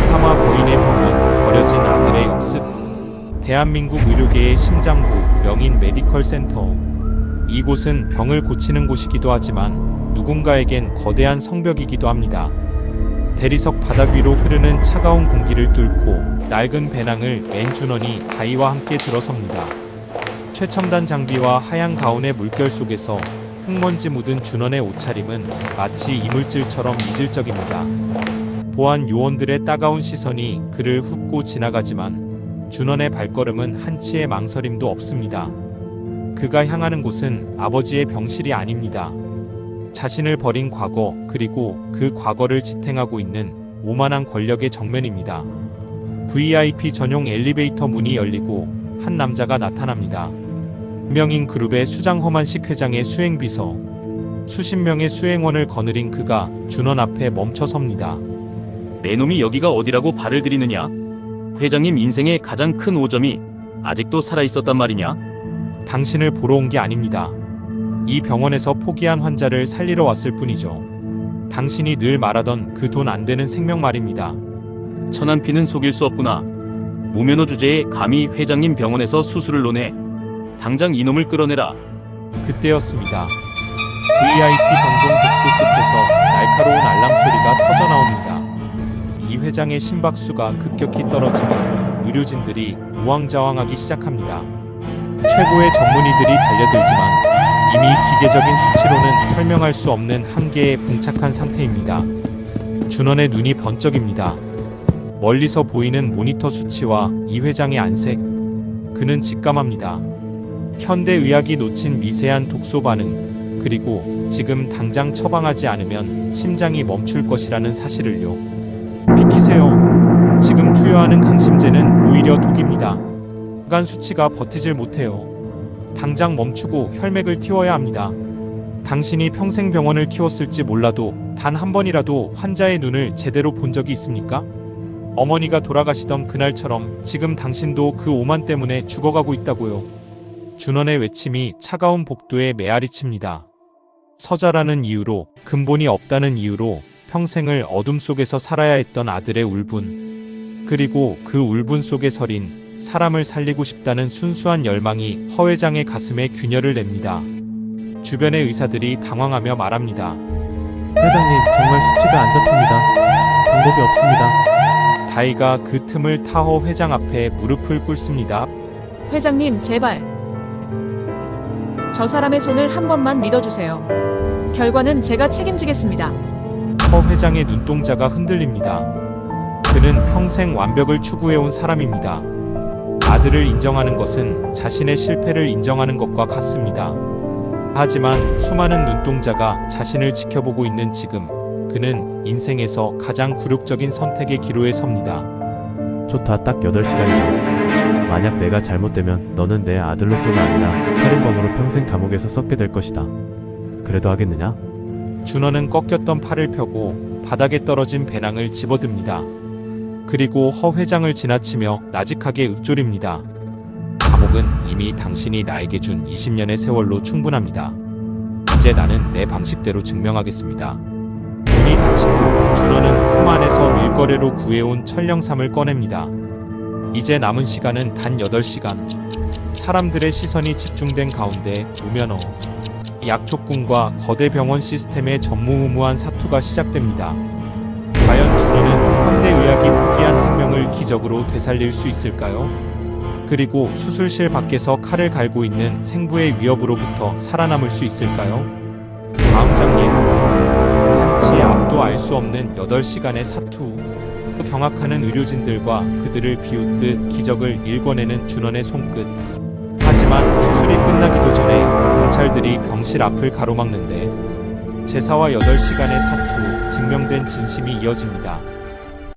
사마 거인의 병원, 버려진 아들의 역습. 대한민국 의료계의 심장부, 명인 메디컬 센터. 이곳은 병을 고치는 곳이기도 하지만 누군가에겐 거대한 성벽이기도 합니다. 대리석 바닥 위로 흐르는 차가운 공기를 뚫고 낡은 배낭을 맨 준원이 다이와 함께 들어섭니다. 최첨단 장비와 하얀 가운의 물결 속에서 흙먼지 묻은 준원의 옷차림은 마치 이물질처럼 이질적입니다. 보안 요원들의 따가운 시선이 그를 훑고 지나가지만 준원의 발걸음은 한치의 망설임도 없습니다. 그가 향하는 곳은 아버지의 병실이 아닙니다. 자신을 버린 과거, 그리고 그 과거를 지탱하고 있는 오만한 권력의 정면입니다. VIP 전용 엘리베이터 문이 열리고 한 남자가 나타납니다. 명인 그룹의 수장 허만식 회장의 수행비서. 수십 명의 수행원을 거느린 그가 준원 앞에 멈춰섭니다. 내 놈이 여기가 어디라고 발을 들이느냐? 회장님 인생의 가장 큰 오점이 아직도 살아있었단 말이냐? 당신을 보러 온 게 아닙니다. 이 병원에서 포기한 환자를 살리러 왔을 뿐이죠. 당신이 늘 말하던 그 돈 안 되는 생명 말입니다. 천안 피는 속일 수 없구나. 무면허 주제에 감히 회장님 병원에서 수술을 논해. 당장 이놈을 끌어내라. 그때였습니다. VIP 전동 복도 끝에서 날카로운 알람 소리가 터져 나옵니다. 이 회장의 심박수가 급격히 떨어지면 의료진들이 우왕좌왕하기 시작합니다. 최고의 전문의들이 달려들지만 이미 기계적인 수치로는 설명할 수 없는 한계에 봉착한 상태입니다. 준원의 눈이 번쩍입니다. 멀리서 보이는 모니터 수치와 이 회장의 안색. 그는 직감합니다. 현대의학이 놓친 미세한 독소 반응, 그리고 지금 당장 처방하지 않으면 심장이 멈출 것이라는 사실을요. 비키세요. 지금 투여하는 강심제는 오히려 독입니다. 간 수치가 버티질 못해요. 당장 멈추고 혈맥을 틔워야 합니다. 당신이 평생 병원을 키웠을지 몰라도 단 한 번이라도 환자의 눈을 제대로 본 적이 있습니까? 어머니가 돌아가시던 그날처럼 지금 당신도 그 오만 때문에 죽어가고 있다고요. 준원의 외침이 차가운 복도에 메아리칩니다. 서자라는 이유로, 근본이 없다는 이유로 평생을 어둠 속에서 살아야 했던 아들의 울분, 그리고 그 울분 속에 서린 사람을 살리고 싶다는 순수한 열망이 허 회장의 가슴에 균열을 냅니다. 주변의 의사들이 당황하며 말합니다. 회장님, 정말 수치가 안 잡힙니다. 방법이 없습니다. 다이가 그 틈을 타 허 회장 앞에 무릎을 꿇습니다. 회장님, 제발. 저 사람의 손을 한 번만 믿어주세요. 결과는 제가 책임지겠습니다. 허 회장의 눈동자가 흔들립니다. 그는 평생 완벽을 추구해온 사람입니다. 아들을 인정하는 것은 자신의 실패를 인정하는 것과 같습니다. 하지만 수많은 눈동자가 자신을 지켜보고 있는 지금, 그는 인생에서 가장 굴욕적인 선택의 기로에 섭니다. 좋다, 딱 8시간이다. 만약 내가 잘못되면 너는 내 아들로서가 아니라 살인범으로 평생 감옥에서 썩게 될 것이다. 그래도 하겠느냐? 준원은 꺾였던 팔을 펴고 바닥에 떨어진 배낭을 집어듭니다. 그리고 허 회장을 지나치며 나직하게 읊조립니다. 감옥은 이미 당신이 나에게 준 20년의 세월로 충분합니다. 이제 나는 내 방식대로 증명하겠습니다. 문이 닫히고 준원은 품 안에서 밀거래로 구해온 철령삼을 꺼냅니다. 이제 남은 시간은 단 8시간. 사람들의 시선이 집중된 가운데 무면허, 약촉군과 거대 병원 시스템의 전무후무한 사투가 시작됩니다. 과연 준원은 현대의학이 포기한 생명을 기적으로 되살릴 수 있을까요? 그리고 수술실 밖에서 칼을 갈고 있는 생부의 위협으로부터 살아남을 수 있을까요? 다음 장면. 한치 앞도 알 수 없는 8시간의 사투. 경악하는 의료진들과 그들을 비웃듯 기적을 일궈내는 준원의 손끝. 하지만 수술이 끝나기도 전에 경찰들이 병실 앞을 가로막는데 제사와 8시간의 사투, 증명된 진심이 이어집니다.